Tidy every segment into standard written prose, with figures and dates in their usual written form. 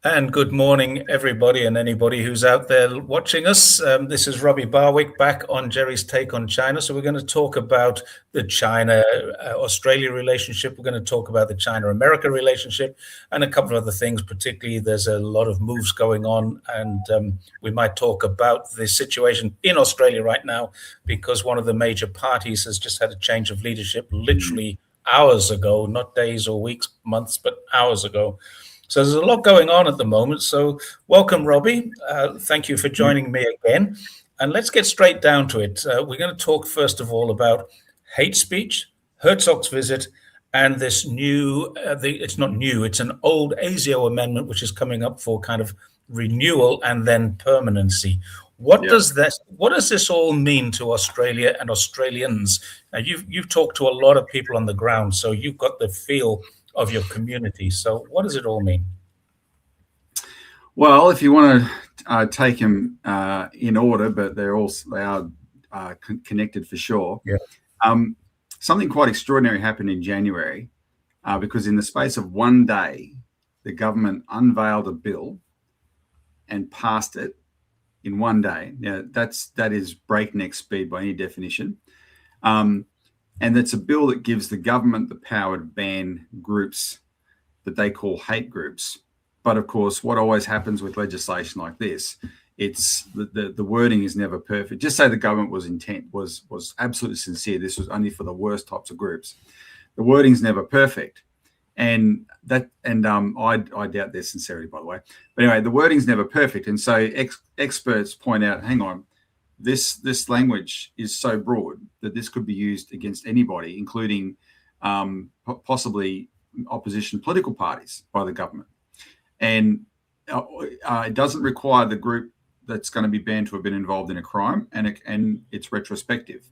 And good morning, everybody and anybody who's out there watching us. This is Robbie Barwick back on Jerry's Take on China. So we're going to talk about the China-Australia relationship. We're going to talk about the China-America relationship and a couple of other things. Particularly, there's a lot of moves going on, and we might talk about the situation in Australia right now because one of the major parties has just had a change of leadership literally hours ago, not days or weeks, months, but hours ago. So there's a lot going on at the moment. So welcome, Robbie. Thank you for joining me again. And let's get straight down to it. We're going to talk, first of all, about hate speech, Herzog's visit, and this new, it's not new, it's an old ASIO amendment, which is coming up for kind of renewal and then permanency. What does this all mean to Australia and Australians? Now, you've talked to a lot of people on the ground, so you've got the feel of your community. So what does it all mean? Well, if you want to take them in order, but they are connected for sure. Yeah. Something quite extraordinary happened in January because in the space of one day, the government unveiled a bill and passed it in one day. Now, that is breakneck speed by any definition. And it's a bill that gives the government the power to ban groups that they call hate groups. But of course, what always happens with legislation like this, it's the wording is never perfect. Just say the government was absolutely sincere. This was only for the worst types of groups. The wording's never perfect. And I doubt their sincerity, by the way. But anyway, the wording's never perfect. And so experts point out, hang on, this language is so broad that this could be used against anybody, including possibly opposition political parties by the government. And it doesn't require the group that's going to be banned to have been involved in a crime, and it's retrospective,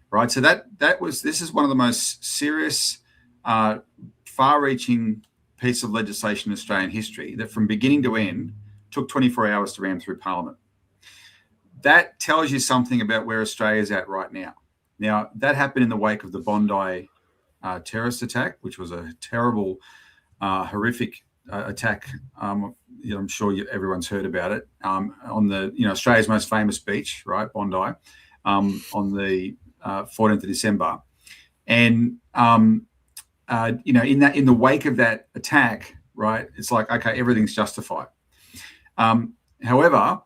right? So this is one of the most serious, far-reaching piece of legislation in Australian history that, from beginning to end, took 24 hours to ram through Parliament. That tells you something about where Australia's at right now. Now, that happened in the wake of the Bondi terrorist attack, which was a terrible, horrific attack. I'm sure everyone's heard about it on the Australia's most famous beach, right, Bondi, on the 14th of December. And in the wake of that attack, right, it's like, okay, everything's justified. However,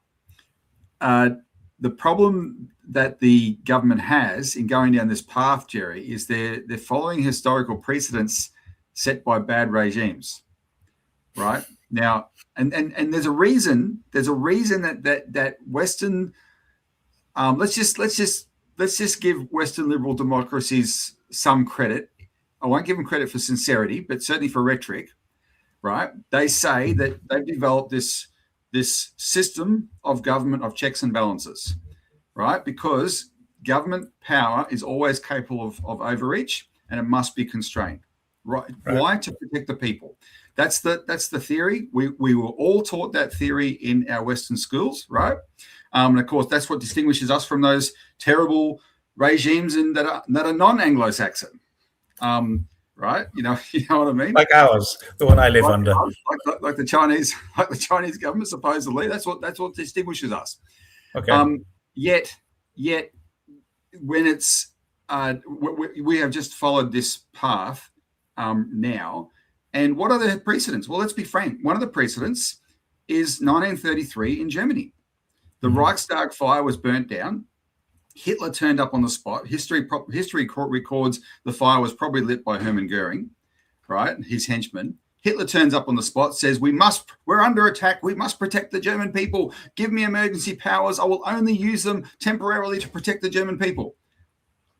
the problem that the government has in going down this path, Jerry, is they're following historical precedents set by bad regimes, right? Now, and there's a reason that Western let's just give Western liberal democracies some credit. I won't give them credit for sincerity, but certainly for rhetoric, right? They say that they've developed this system of government of checks and balances, right? Because government power is always capable of overreach, and it must be constrained. Right? Why? To protect the people. That's the theory. We were all taught that theory in our Western schools, right? And of course, that's what distinguishes us from those terrible regimes that are non-Anglo-Saxon. Right? You know what I mean? Like ours, the one I live under. Like the Chinese government, supposedly. That's what distinguishes us. Okay. Yet when it's we have just followed this path now, and what are the precedents? Well, let's be frank. One of the precedents is 1933 in Germany. The Reichstag fire was burnt down. Hitler turned up on the spot. History records the fire was probably lit by Hermann Goering, right? His henchman. Hitler turns up on the spot, says, we're under attack. We must protect the German people. Give me emergency powers. I will only use them temporarily to protect the German people.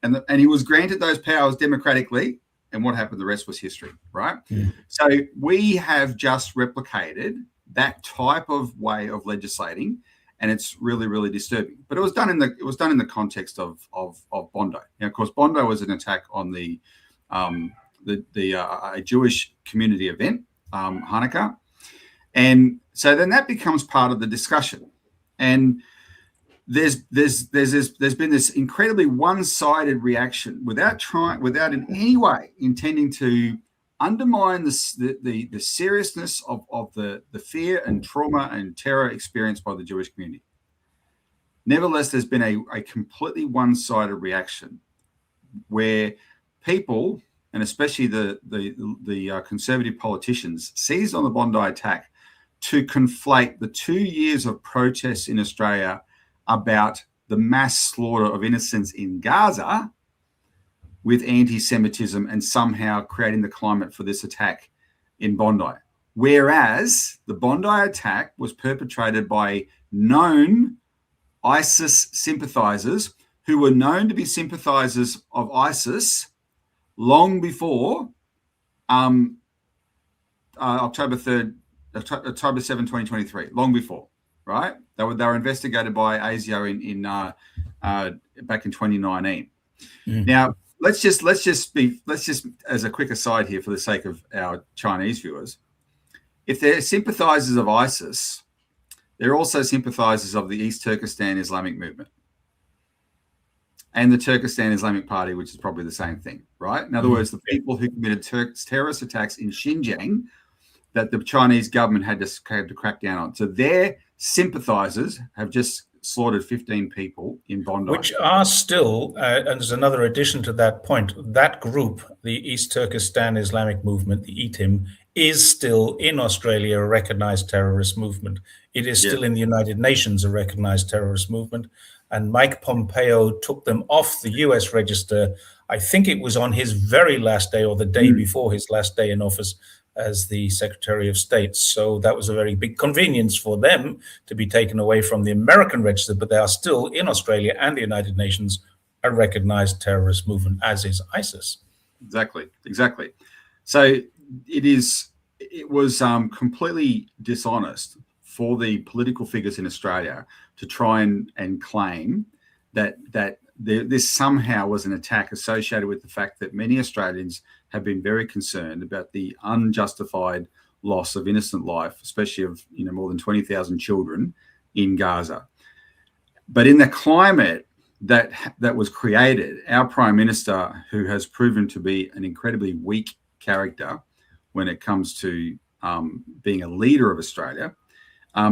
And he was granted those powers democratically. And what happened? The rest was history, right? Yeah. So we have just replicated that type of way of legislating. And it's really, really disturbing. But it was done in the context of Bondi. Now, of course, Bondi was an attack on a Jewish community event, Hanukkah, and so then that becomes part of the discussion. And there's been this incredibly one-sided reaction without in any way intending to undermine the seriousness of the fear and trauma and terror experienced by the Jewish community. Nevertheless, there's been a completely one-sided reaction where people, and especially the conservative politicians, seized on the Bondi attack to conflate the 2 years of protests in Australia about the mass slaughter of innocents in Gaza with anti-Semitism and somehow creating the climate for this attack in Bondi. Whereas the Bondi attack was perpetrated by known ISIS sympathizers who were known to be sympathizers of ISIS long before October 7, 2023, long before, right? They were investigated by ASIO in back in 2019. Now, let's just as a quick aside here for the sake of our Chinese viewers, if they're sympathizers of ISIS, they're also sympathizers of the East Turkestan Islamic movement and the Turkestan Islamic Party, which is probably the same thing, right? In other words, the people who committed terrorist attacks in Xinjiang that the Chinese government had to crack down on. So their sympathizers have just slaughtered 15 people in Bondi. Which are still, and there's another addition to that point, that group, the East Turkestan Islamic Movement, the ETIM, is still in Australia a recognized terrorist movement. It is still in the United Nations a recognized terrorist movement. And Mike Pompeo took them off the US register. I think it was on his very last day or the day before his last day in office as the Secretary of State. So that was a very big convenience for them to be taken away from the American register, but they are still in Australia and the United Nations a recognized terrorist movement, as is ISIS. Exactly. So it was completely dishonest for the political figures in Australia to try and claim that this somehow was an attack associated with the fact that many Australians have been very concerned about the unjustified loss of innocent life, especially of more than 20,000 children in Gaza. But in the climate that was created, our Prime Minister, who has proven to be an incredibly weak character when it comes to being a leader of Australia,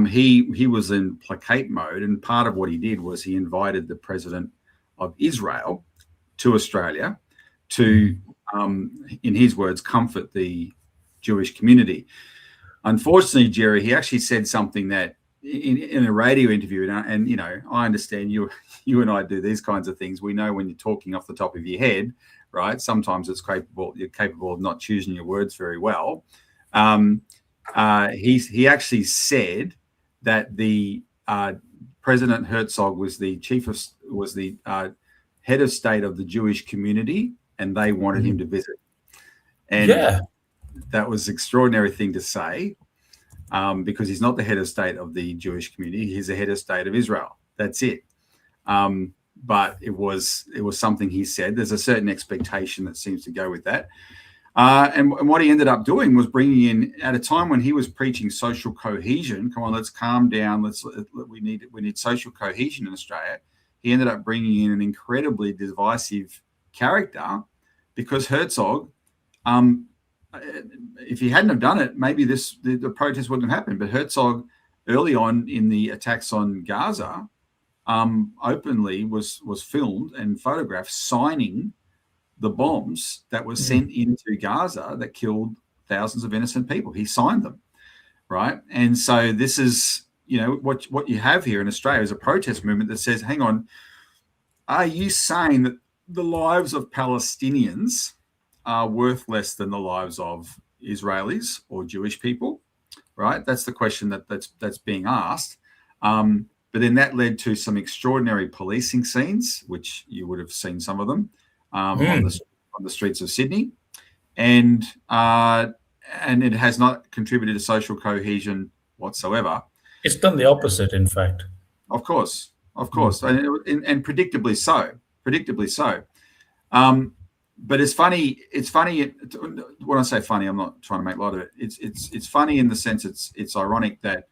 he was in placate mode, and part of what he did was he invited the president of Israel to Australia to, in his words, comfort the Jewish community. Unfortunately, Jerry, he actually said something that in a radio interview, and I understand you and I do these kinds of things. We know when you're talking off the top of your head, right? Sometimes you're capable of not choosing your words very well. He actually said that the President Herzog was the head of state of the Jewish community, and they wanted him to visit. And that was an extraordinary thing to say, because he's not the head of state of the Jewish community. He's the head of state of Israel. That's it. But it was something he said. There's a certain expectation that seems to go with that. And what he ended up doing was bringing in, at a time when he was preaching social cohesion. Come on, let's calm down. We need social cohesion in Australia. He ended up bringing in an incredibly divisive character, because Herzog, if he hadn't have done it, maybe the protest wouldn't have happened. But Herzog, early on in the attacks on Gaza, openly was filmed and photographed signing the bombs that were sent into Gaza that killed thousands of innocent people. He signed them, right? And so this is, what you have here in Australia is a protest movement that says, hang on, are you saying that the lives of Palestinians are worth less than the lives of Israelis or Jewish people, right? That's the question that's being asked. But then that led to some extraordinary policing scenes, which you would have seen some of them on the streets of Sydney, and it has not contributed to social cohesion whatsoever. It's done the opposite, in fact. Of course, and predictably so. But it's funny. When I say funny, I'm not trying to make light of it. It's funny in the sense it's ironic that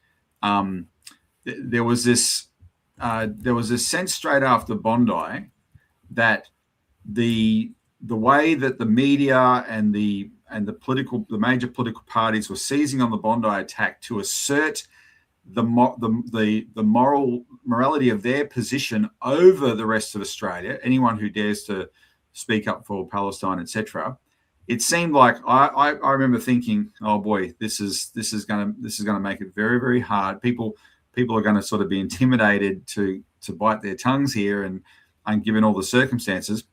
there was this sense straight after Bondi that the way that the media and the the major political parties were seizing on the Bondi attack to assert the morality of their position over the rest of Australia. Anyone who dares to speak up for Palestine, etc. It seemed like I remember thinking, oh boy, this is going to make it very, very hard. People are going to sort of be intimidated to bite their tongues here, and given all the circumstances.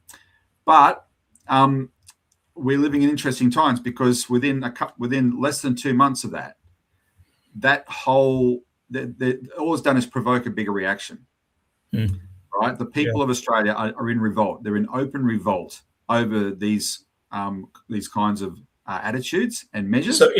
But we're living in interesting times, because within less than 2 months of that whole all it's done is provoke a bigger reaction. Right? The people of Australia are in revolt. They're in open revolt over these kinds of attitudes and measures. So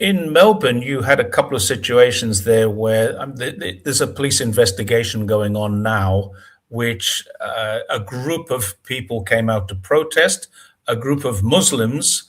in Melbourne, you had a couple of situations there where there's a police investigation going on now, which a group of people came out to protest. A group of Muslims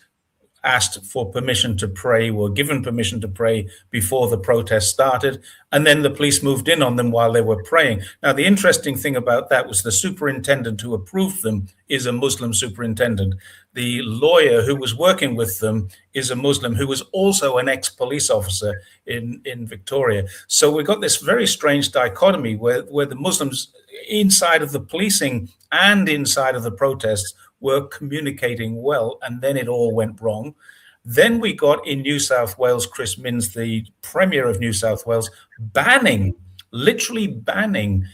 asked for permission to pray, were given permission to pray before the protest started, and then the police moved in on them while they were praying. Now, the interesting thing about that was the superintendent who approved them is a Muslim superintendent. The lawyer who was working with them is a Muslim who was also an ex-police officer in Victoria. So we got this very strange dichotomy where the Muslims inside of the policing and inside of the protests were communicating well, and then it all went wrong. Then we got in New South Wales, Chris Minns, the Premier of New South Wales, literally banning,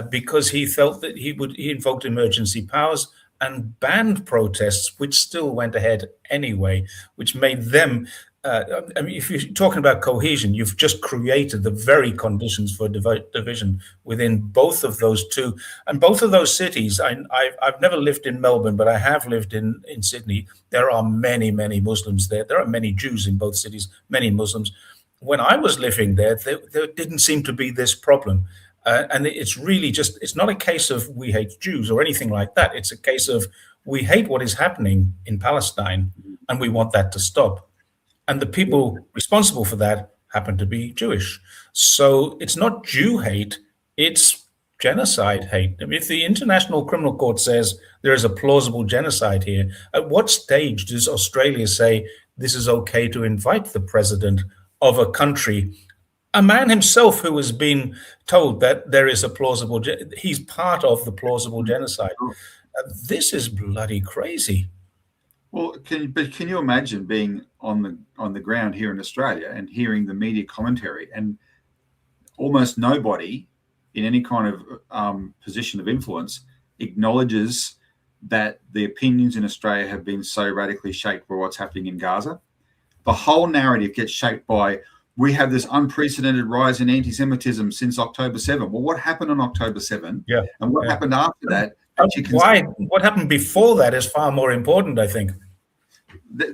because he felt that he invoked emergency powers and banned protests, which still went ahead anyway, which made them, if you're talking about cohesion, you've just created the very conditions for division within both of those two. And both of those cities, I've never lived in Melbourne, but I have lived in Sydney. There are many, many Muslims there. There are many Jews in both cities, many Muslims. When I was living there didn't seem to be this problem. And it's really it's not a case of we hate Jews or anything like that. It's a case of we hate what is happening in Palestine and we want that to stop. And the people responsible for that happen to be Jewish. So it's not Jew hate, it's genocide hate. I mean, if the International Criminal Court says there is a plausible genocide here, at what stage does Australia say this is okay to invite the president of a country, a man himself who has been told that there is a plausible, he's part of the plausible genocide? This is bloody crazy. Well, can you imagine being on the ground here in Australia and hearing the media commentary, and almost nobody in any kind of position of influence acknowledges that the opinions in Australia have been so radically shaped by what's happening in Gaza? The whole narrative gets shaped by, we have this unprecedented rise in anti-Semitism since October 7. Well, what happened on October 7? Yeah. And what happened after that? What happened before that is far more important, I think. But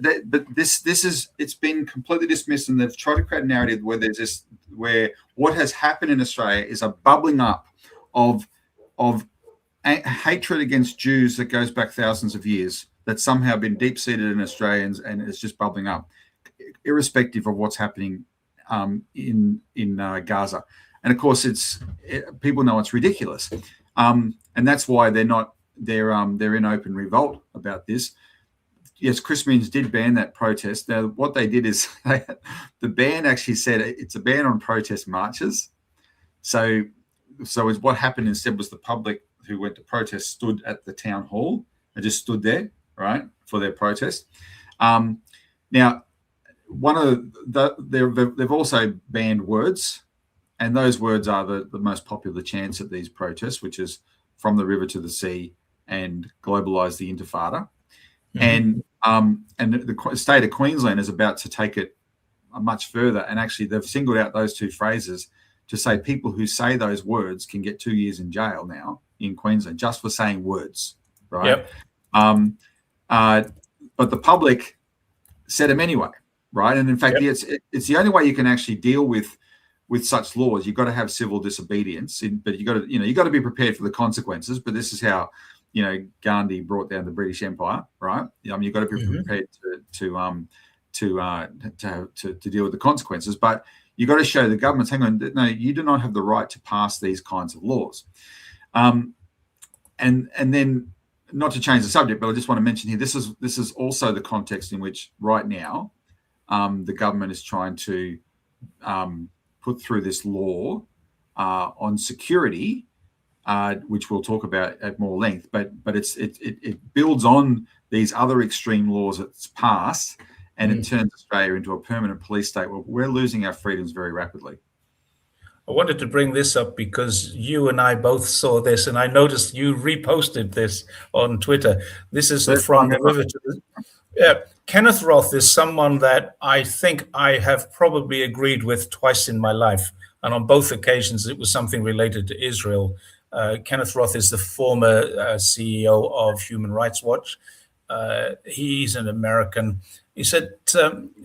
it's been completely dismissed, and they've tried to create a narrative where what has happened in Australia is a bubbling up of hatred against Jews that goes back thousands of years, that's somehow been deep-seated in Australians, and it's just bubbling up, irrespective of what's happening in Gaza. And of course, people know it's ridiculous, and that's why they're in open revolt about this. Yes, Chris Minns did ban that protest. Now, what they did is the ban actually said it's a ban on protest marches. So what happened instead was the public who went to protest stood at the town hall and just stood there, right, for their protest. Now, they've also banned words, and those words are the most popular chants at these protests, which is from the river to the sea and globalise the Intifada. Mm-hmm. And the state of Queensland is about to take it much further, and actually they've singled out those two phrases to say people who say those words can get 2 years in jail now in Queensland just for saying words, right? Yep. But the public said them anyway, right? And in fact, yep, it's the only way you can actually deal with such laws. You've got to have civil disobedience, but you got to be prepared for the consequences. But this is how Gandhi brought down the British Empire, right? You've got to be prepared to deal with the consequences. But you've got to show the government, hang on, no, you do not have the right to pass these kinds of laws. And then not to change the subject, but I just want to mention here, this is also the context in which right now the government is trying to put through this law on security, which we'll talk about at more length. But it builds on these other extreme laws that's passed, and it turns Australia into a permanent police state where we're losing our freedoms very rapidly. I wanted to bring this up because you and I both saw this, and I noticed you reposted this on Twitter. This is from the river to the... Yeah, Kenneth Roth is someone that I think I have probably agreed with twice in my life, and on both occasions it was something related to Israel. Kenneth Roth is the former CEO of Human Rights Watch. He's an American. He said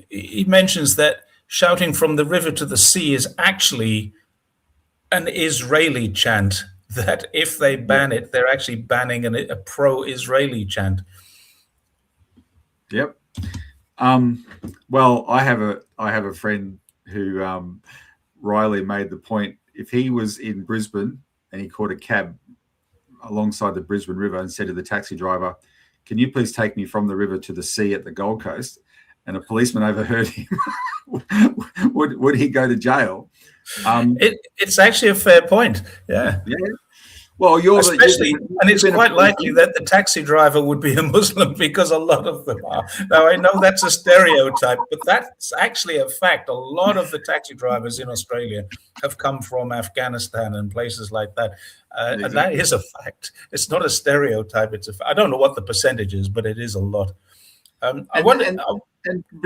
he mentions that shouting from the river to the sea is actually an Israeli chant, that if they ban it, they're actually banning a pro-Israeli chant. Yep. Well, I have a friend who Riley made the point, if he was in Brisbane and he caught a cab alongside the Brisbane River and said to the taxi driver, "Can you please take me from the river to the sea at the Gold Coast?" and a policeman overheard him, would he go to jail? It's actually a fair point. Yeah. Well, and it's quite likely that the taxi driver would be a Muslim, because a lot of them are. Now, I know that's a stereotype, but that's actually a fact. A lot of the taxi drivers in Australia have come from Afghanistan and places like that. Exactly. And that is a fact. It's not a stereotype. I don't know what the percentage is, but it is a lot. But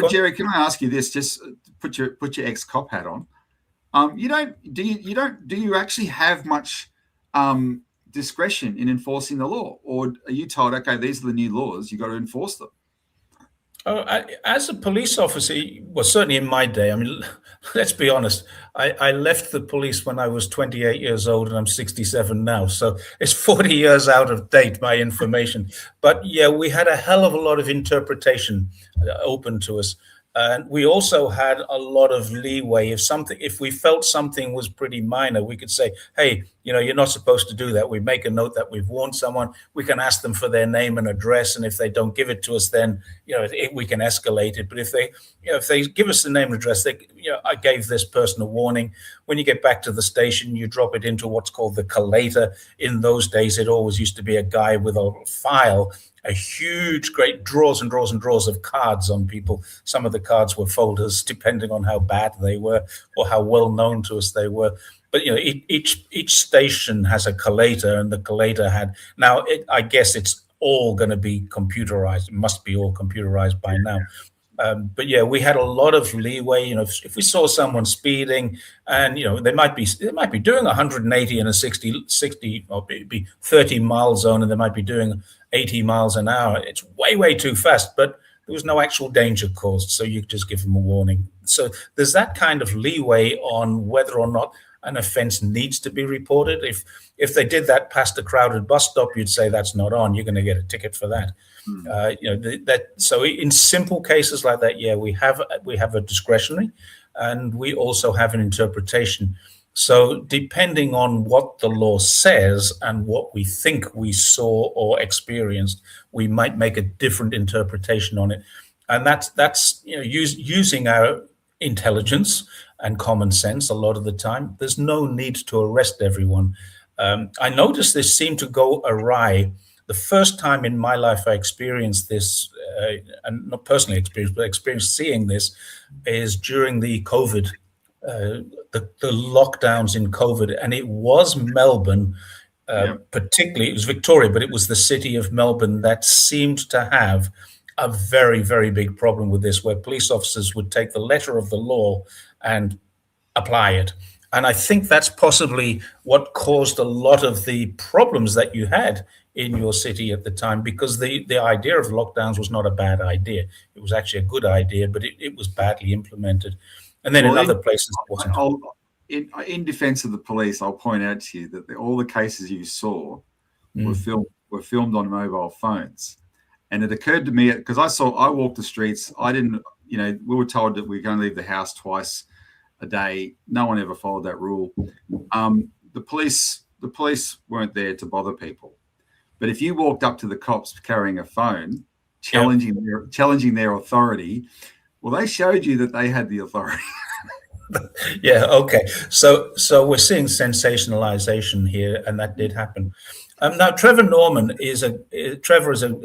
Jerry, can I ask you this? Just put your ex-cop hat on. Do you actually have much discretion in enforcing the law, or are you told, okay, these are the new laws, you got to enforce them? As a police officer, well, certainly in my day, I mean, let's be honest, I left the police when I was 28 years old, and I'm 67 now. So it's 40 years out of date, my information. But yeah, we had a hell of a lot of interpretation open to us. And we also had a lot of leeway. If we felt something was pretty minor, we could say, "Hey, you're not supposed to do that." We make a note that we've warned someone. We can ask them for their name and address, and if they don't give it to us, then we can escalate it. But if they give us the name and address, I gave this person a warning. When you get back to the station, you drop it into what's called the collator. In those days, it always used to be a guy with a file, a huge, great drawers and drawers and drawers of cards on people. Some of the cards were folders, depending on how bad they were or how well known to us they were. But each station has a collator, and the collator had. Now, I guess it's all going to be computerized. It must be all computerized by now. But yeah, we had a lot of leeway. If we saw someone speeding, and they might be doing 180 in a 60 or be 30 mile zone, and they might be doing 80 miles an hour. It's way too fast, but there was no actual danger caused, so you just give them a warning. So there's that kind of leeway on whether or not an offence needs to be reported. If they did that past a crowded bus stop, you'd say that's not on. You're going to get a ticket for that. So in simple cases like that, yeah, we have a discretionary, and we also have an interpretation. So depending on what the law says and what we think we saw or experienced, we might make a different interpretation on it. And that's using our intelligence and common sense a lot of the time. There's no need to arrest everyone. I noticed this seemed to go awry. The first time in my life I experienced this, and not personally experienced, but experienced seeing this, is during the COVID, the lockdowns in COVID. And it was Melbourne, particularly, it was Victoria, but it was the city of Melbourne that seemed to have a very, very big problem with this, where police officers would take the letter of the law and apply it. And I think that's possibly what caused a lot of the problems that you had in your city at the time, because the idea of lockdowns was not a bad idea. It was actually a good idea, but it was badly implemented. And then in other places, it wasn't. In defense of the police, I'll point out to you that all the cases you saw were filmed on mobile phones. And it occurred to me, because I walked the streets, we were told that we're going to leave the house twice a day. No one ever followed that rule. The police weren't there to bother people. But if you walked up to the cops carrying a phone, challenging their authority, well, they showed you that they had the authority. Yeah. Okay. So we're seeing sensationalization here, and that did happen. Now, Trevor Norman is a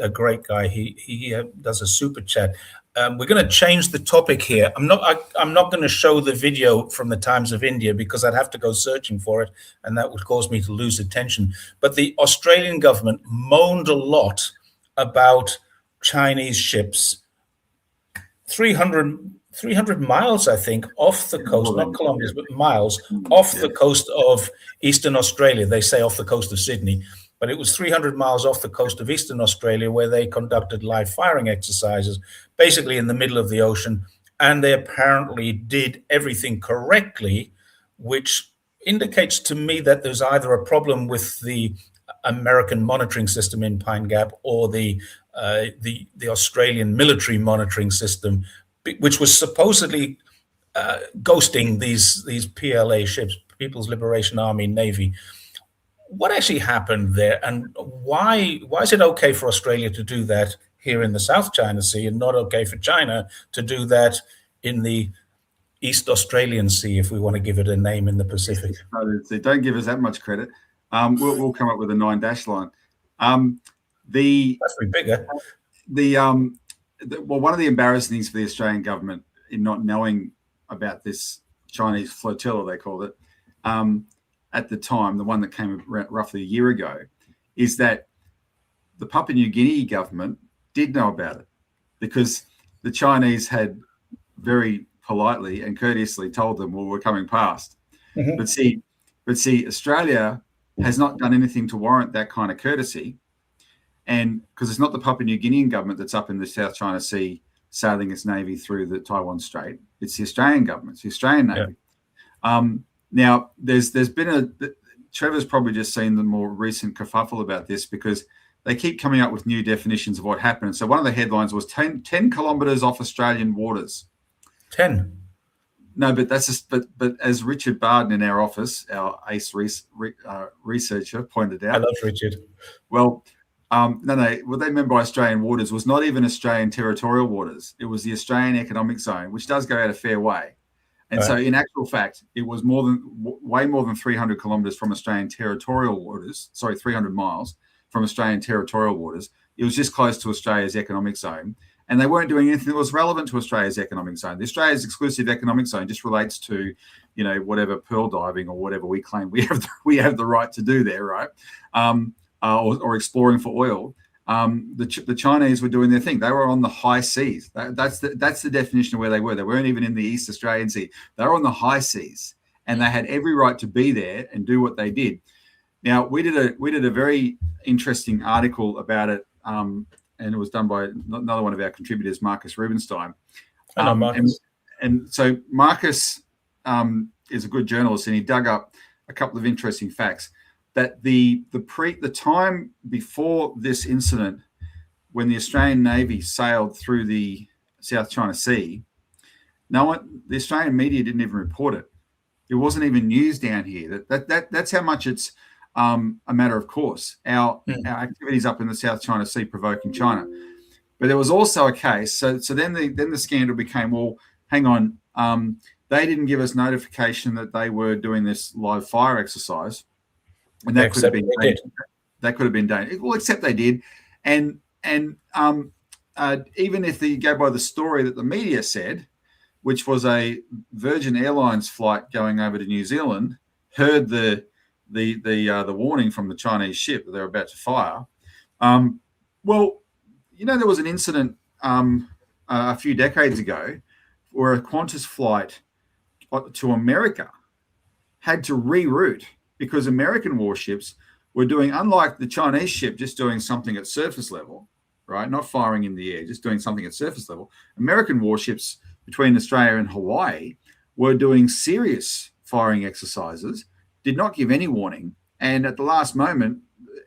great guy. He does a super chat. We're going to change the topic here. I'm not going to show the video from the Times of India because I'd have to go searching for it, and that would cause me to lose attention. But the Australian government moaned a lot about Chinese ships 300 miles, I think, off the coast, not kilometers, but miles off the coast of Eastern Australia. They say off the coast of Sydney, but it was 300 miles off the coast of Eastern Australia where they conducted live firing exercises, basically in the middle of the ocean. And they apparently did everything correctly, which indicates to me that there's either a problem with the American monitoring system in Pine Gap or the Australian military monitoring system, which was supposedly ghosting these PLA ships, People's Liberation Army Navy. What actually happened there, and why is it okay for Australia to do that here in the South China Sea and not okay for China to do that in the East Australian Sea, if we want to give it a name in the Pacific? Don't give us that much credit. We'll come up with a 9-dash line. That's bigger. One of the embarrassing things for the Australian government in not knowing about this Chinese flotilla, they called it, at the time, the one that came roughly a year ago, is that the Papua New Guinea government did know about it because the Chinese had very politely and courteously told them, well, we're coming past. Mm-hmm. But see, Australia has not done anything to warrant that kind of courtesy. And because it's not the Papua New Guinean government that's up in the South China Sea sailing its navy through the Taiwan Strait, it's the Australian government, it's the Australian Navy. Yeah. Now, there's been Trevor's probably just seen the more recent kerfuffle about this because they keep coming up with new definitions of what happened. So one of the headlines was 10 kilometres off Australian waters. 10? No, but that's just, but as Richard Barden in our office, our ace researcher, pointed out. I love Richard. Well, no. What they meant by Australian waters was not even Australian territorial waters. It was the Australian Economic Zone, which does go out a fair way. And so in actual fact, it was way more than 300 kilometres from Australian territorial waters. Sorry, 300 miles from Australian territorial waters. It was just close to Australia's economic zone. And they weren't doing anything that was relevant to Australia's economic zone. The Australia's exclusive economic zone just relates to, whatever pearl diving or whatever we claim we have the right to do there, right? Or exploring for oil. The Chinese were doing their thing. They were on the high seas. That's the definition of where they were. They weren't even in the East Australian Sea. They were on the high seas, and they had every right to be there and do what they did. Now, we did a very interesting article about it, and it was done by another one of our contributors, Marcus Rubenstein. Hello, Marcus. And so Marcus is a good journalist, and he dug up a couple of interesting facts. That the time before this incident, when the Australian Navy sailed through the South China Sea, the Australian media didn't even report it. It wasn't even news down here. That's how much it's a matter of course. Our activities up in the South China Sea provoking China. But there was also a case. So then the scandal became, well, hang on, they didn't give us notification that they were doing this live fire exercise. And that could have been dangerous. Well, except they did, and even if you go by the story that the media said, which was a Virgin Airlines flight going over to New Zealand, heard the warning from the Chinese ship that they were about to fire. Well, there was an incident a few decades ago where a Qantas flight to America had to reroute. Because American warships were doing, unlike the Chinese ship, just doing something at surface level, right? Not firing in the air, just doing something at surface level. American warships between Australia and Hawaii were doing serious firing exercises, did not give any warning. And at the last moment,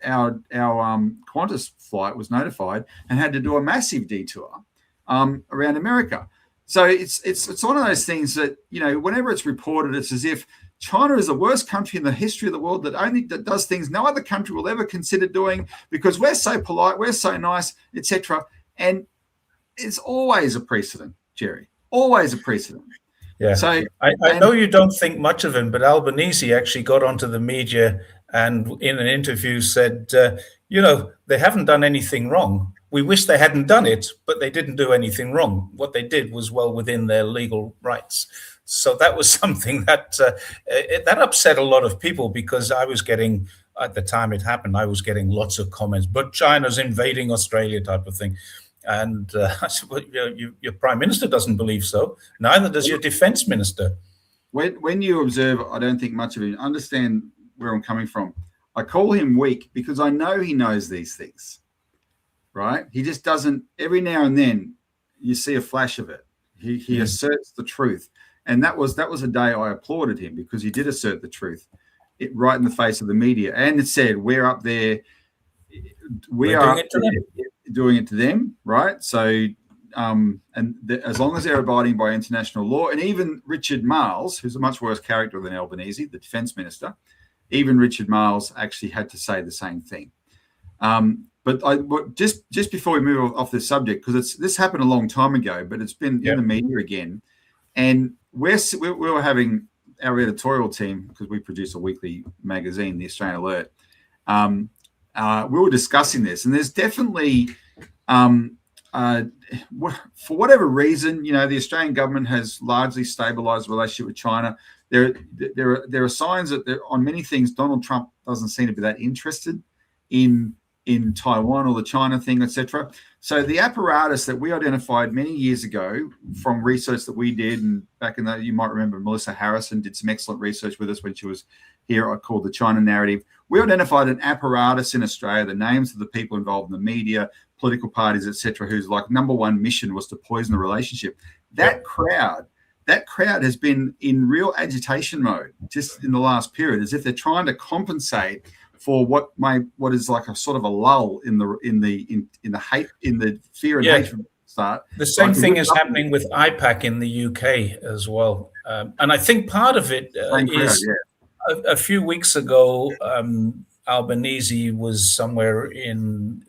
our Qantas flight was notified and had to do a massive detour around America. So it's one of those things that, whenever it's reported, it's as if China is the worst country in the history of the world that does things no other country will ever consider doing because we're so polite, we're so nice, etc. And it's always a precedent, Jerry. Always a precedent. Yeah. So I know you don't think much of him, but Albanese actually got onto the media and in an interview said, they haven't done anything wrong. We wish they hadn't done it, but they didn't do anything wrong. What they did was well within their legal rights. So that was something that that upset a lot of people because I was getting, at the time it happened, I was getting lots of comments, but China's invading Australia type of thing. And I said, well, your prime minister doesn't believe so. Neither does your defense minister. When you observe, I don't think much of him. Understand where I'm coming from. I call him weak because I know he knows these things, right? He just doesn't. Every now and then you see a flash of it. He asserts the truth. And that was a day I applauded him because he did assert the truth right in the face of the media. And it said, we're up there. We are doing it to them, right? So, as long as they're abiding by international law, and even Richard Marles, who's a much worse character than Albanese, the defense minister, even Richard Marles actually had to say the same thing. But just before we move off this subject, because this happened a long time ago, but it's been in the media again, and we were having our editorial team, because we produce a weekly magazine, the Australian Alert. We were discussing this, and there's definitely, for whatever reason, the Australian government has largely stabilised the relationship with China. There are signs that on many things, Donald Trump doesn't seem to be that interested in Taiwan or the China thing, etc. So the apparatus that we identified many years ago from research that we did, and back in you might remember Melissa Harrison did some excellent research with us when she was here, called the China Narrative. We identified an apparatus in Australia, the names of the people involved in the media, political parties, etc., whose number one mission was to poison the relationship. That crowd has been in real agitation mode just in the last period, as if they're trying to compensate for what is like a sort of a lull in the fear and hatred start. The same thing is happening with IPAC in the UK as well, and I think part of it is a few weeks ago. Albanese was somewhere in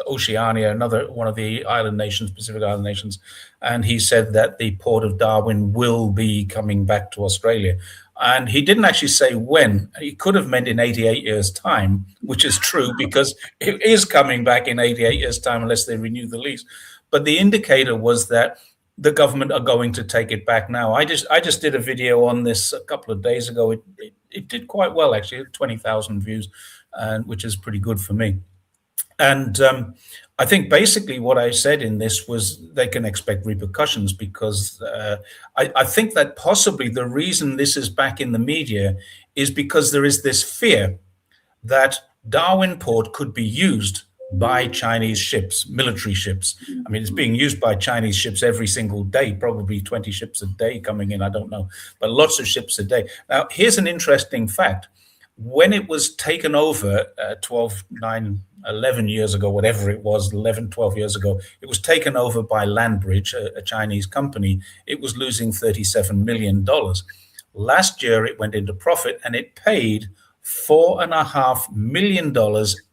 Oceania, one of the island nations, Pacific Island nations, and he said that the port of Darwin will be coming back to Australia. And he didn't actually say when. He could have meant in 88 years' time, which is true because it is coming back in 88 years' time unless they renew the lease. But the indicator was that the government are going to take it back now. I just did a video on this a couple of days ago. It did quite well, actually, 20,000 views, which is pretty good for me. And I think basically what I said in this was they can expect repercussions because I think that possibly the reason this is back in the media is because there is this fear that Darwin Port could be used by Chinese ships, military ships. I mean, it's being used by Chinese ships every single day, probably 20 ships a day coming in, I don't know, but lots of ships a day. Now, here's an interesting fact. When it was taken over 11 years ago, whatever it was, 11, 12 years ago, it was taken over by Landbridge, a Chinese company. It was losing $37 million. Last year, it went into profit and it paid $4.5 million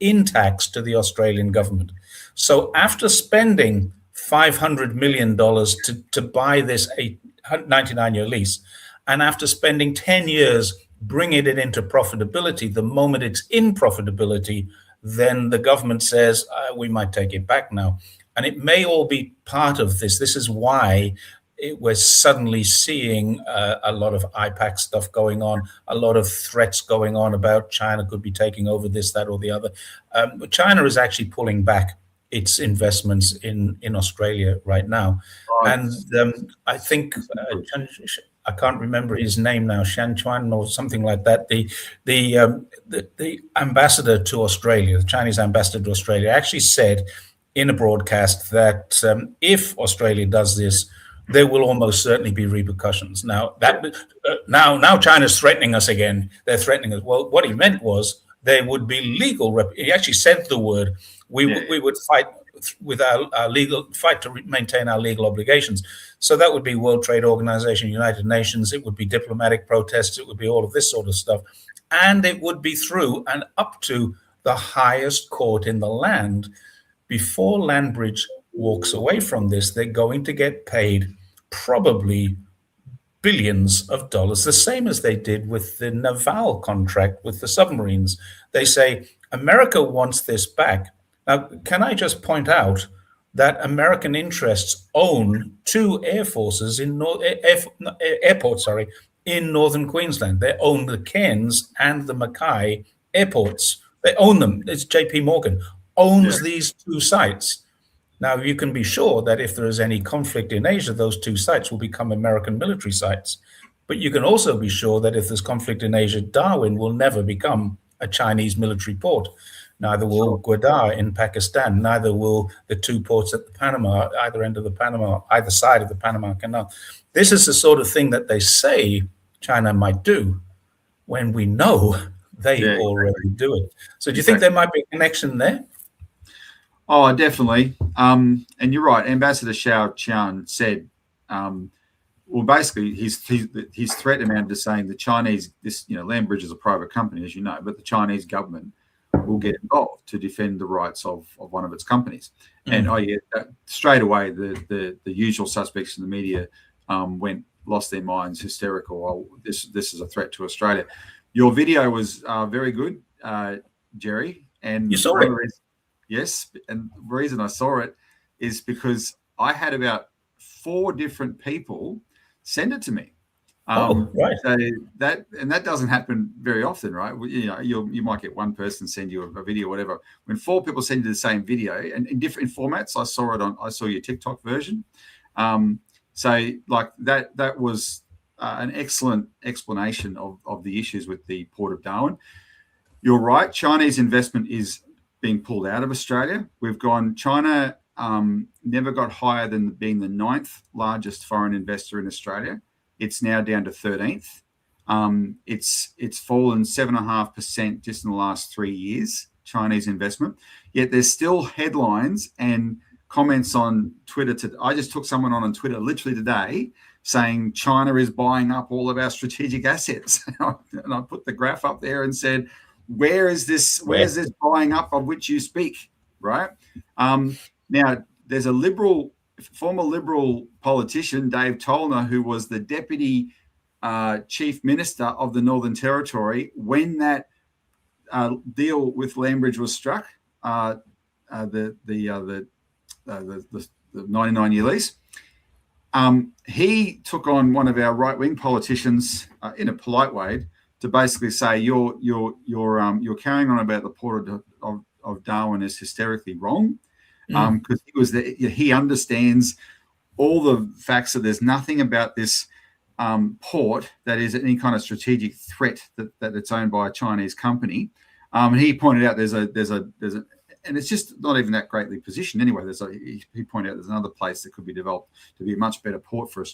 in tax to the Australian government. So after spending $500 million to buy this 99-year lease, and after spending 10 years bringing it into profitability, the moment it's in profitability, then the government says, we might take it back now. And it may all be part of this. This is why we're suddenly seeing a lot of IPAC stuff going on, a lot of threats going on about China could be taking over this, that, or the other. China is actually pulling back its investments in Australia right now. Right. And I think I can't remember his name now, Shan Chuan or something like that. The ambassador to Australia, the Chinese ambassador to Australia, actually said in a broadcast that if Australia does this, there will almost certainly be repercussions. Now now China's threatening us again. They're threatening us. Well, what he meant was there would be legal. He actually said the word. We would fight. with our legal fight to maintain our legal obligations. So that would be World Trade Organization, United Nations. It would be diplomatic protests. It would be all of this sort of stuff. And it would be through and up to the highest court in the land. Before Landbridge walks away from this, they're going to get paid probably billions of dollars, the same as they did with the naval contract with the submarines. They say, America wants this back. Now, can I just point out that American interests own two air forces in airports, in northern Queensland. They own the Cairns and the Mackay airports. They own them. It's JP Morgan owns these two sites. Now, you can be sure that if there is any conflict in Asia, those two sites will become American military sites. But you can also be sure that if there's conflict in Asia, Darwin will never become a Chinese military port. Neither will Gwadar in Pakistan. Neither will the two ports at the Panama, either side of the Panama Canal. This is the sort of thing that they say China might do when we know they already do it. So do you think there might be a connection there? Oh, definitely. And you're right. Ambassador Xiao Qian said, well, basically, his threat amounted to saying the Chinese, Landbridge is a private company, as you know, but the Chinese government will get involved to defend the rights of one of its companies. And straight away, the usual suspects in the media lost their minds, hysterical. Oh, this is a threat to Australia. Your video was very good, Jerry. And you saw it. Yes, and the reason I saw it is because I had about 4 different people send it to me. Right. So that doesn't happen very often, right? You might get one person send you a video, whatever. When 4 people send you the same video and in different formats, I saw your TikTok version. So like that was an excellent explanation of the issues with the Port of Darwin. You're right. Chinese investment is being pulled out of Australia. China never got higher than being the 9th largest foreign investor in Australia. It's now down to 13th. It's fallen 7.5% just in the last 3 years, Chinese investment. Yet there's still headlines and comments on Twitter. I just took someone on Twitter literally today saying China is buying up all of our strategic assets. And I put the graph up there and said, where is this buying up of which you speak, right? Now, there's a former Liberal politician, Dave Tollner, who was the Deputy Chief Minister of the Northern Territory when that deal with Landbridge was struck, the 99-year lease. He took on one of our right-wing politicians in a polite way to basically say you're carrying on about the Port of Darwin is hysterically wrong, because he understands all the facts that there's nothing about this port that is any kind of strategic threat that it's owned by a Chinese company. And he pointed out there's a and it's just not even that greatly positioned anyway. He pointed out there's another place that could be developed to be a much better port for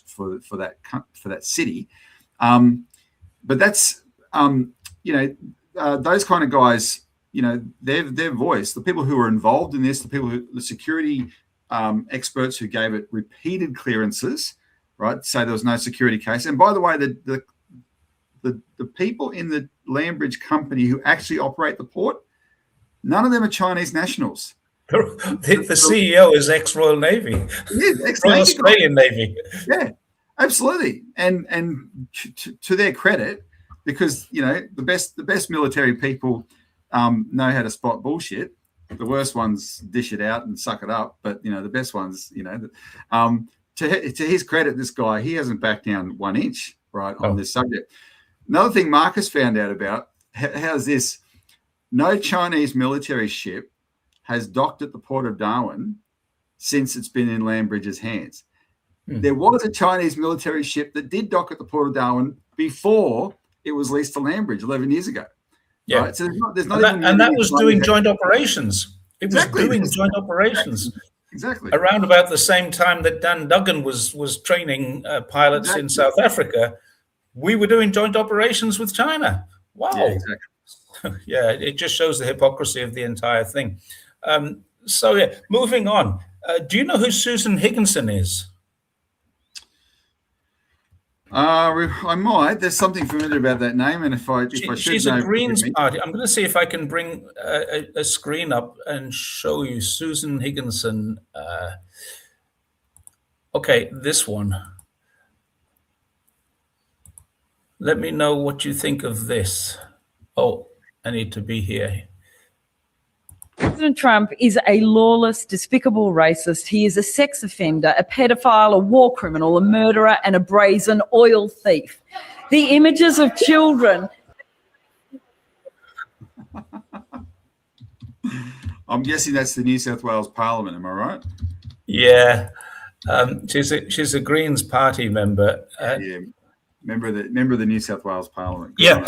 that city. But that's those kind of guys, their voice, the people who are involved in this, the security experts who gave it repeated clearances, right? Say there was no security case. And by the way, the people in the Landbridge company who actually operate the port, none of them are Chinese nationals. The CEO is ex-Royal Navy. Royal Australian Navy. Yeah, absolutely. And to their credit, because the best military people know how to spot bullshit. The worst ones dish it out and suck it up. But the best ones, to his credit, this guy, he hasn't backed down 1 inch, right, on this subject. Another thing Marcus found out about, how's this? No Chinese military ship has docked at the Port of Darwin since it's been in Landbridge's hands. There was a Chinese military ship that did dock at the Port of Darwin before it was leased to Landbridge 11 years ago. Yeah. Right? So there's not and that was doing joint operations. It was doing joint operations. Exactly. Around about the same time that Dan Duggan was training pilots in South Africa, we were doing joint operations with China. Wow. Yeah, exactly. Yeah, it just shows the hypocrisy of the entire thing. So yeah, moving on. Do you know who Susan Higginson is? I might. There's something familiar about that name, and if I should She's a know, forgive Greens me. party. I'm going to see if I can bring a screen up and show you Susan Higginson. Okay, this one. Let me know what you think of this. Oh, I need to be here. President Trump is a lawless, despicable racist. He is a sex offender, a pedophile, a war criminal, a murderer, and a brazen oil thief. The images of children. I'm guessing that's the New South Wales Parliament. Am I right? Yeah, she's a Greens party member. Yeah, member of the New South Wales Parliament. Good Yeah.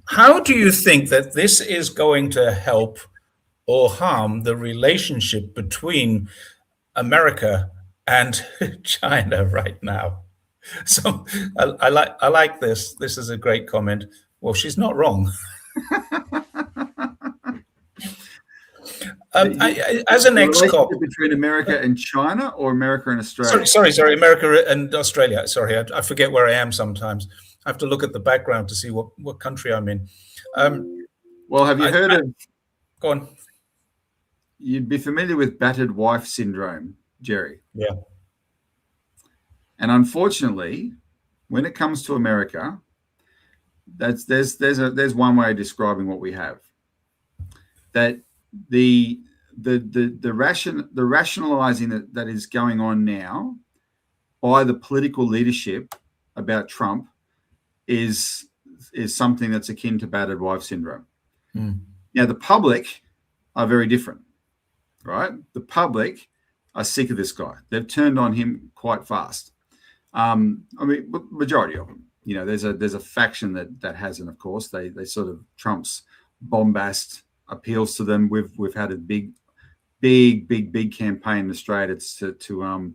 How do you think that this is going to help or harm the relationship between America and China right now? So I like this. This is a great comment. Well, she's not wrong. As an ex-cop, between America and China or America and Australia? Sorry, America and Australia. Sorry, I forget where I am sometimes. I have to look at the background to see what country I'm in. Well, have you heard of? Go on. You'd be familiar with battered wife syndrome, Jerry. Yeah. And unfortunately, when it comes to America, there's one way of describing what we have. That the rationalizing that is going on now by the political leadership about Trump is something that's akin to battered wife syndrome. Now, the public are very different, right? The public are sick of this guy. They've turned on him quite fast. I mean, majority of them. You know, there's a faction that hasn't, of course. They sort of Trump's bombast appeals to them. We've had a big campaign in Australia to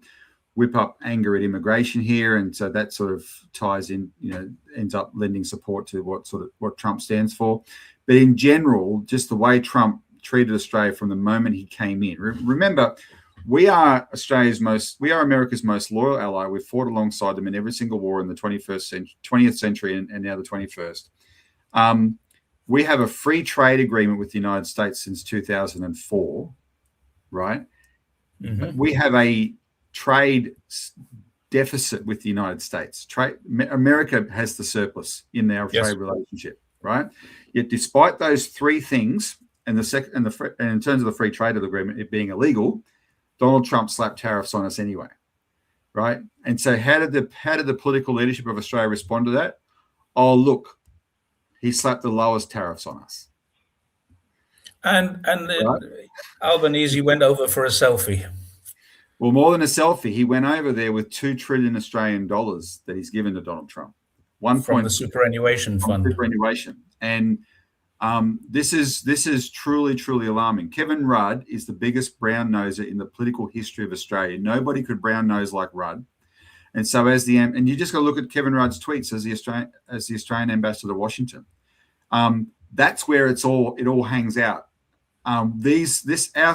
whip up anger at immigration here, and so that sort of ties in, you know, ends up lending support to what Trump stands for. But in general, just the way Trump treated Australia from the moment he came in. Remember, we are America's most loyal ally. We've fought alongside them in every single war in the 20th century, and now the 21st. We have a free trade agreement with the United States since 2004, right? Mm-hmm. We have a trade deficit with the United States. America has the surplus in our trade relationship, right? Yet, despite those three things, and in terms of the free trade agreement, it being illegal, Donald Trump slapped tariffs on us anyway, right? And so, how did the political leadership of Australia respond to that? Oh, look, he slapped the lowest tariffs on us. And right? Albanese went over for a selfie. Well, more than a selfie, he went over there with 2 trillion Australian dollars that he's given to Donald Trump. From the superannuation fund. Superannuation. And this is truly alarming. Kevin Rudd is the biggest brown noser in the political history of Australia. Nobody could brown nose like Rudd. And so and you just got to look at Kevin Rudd's tweets as the Australian ambassador to Washington. That's where it all hangs out. Our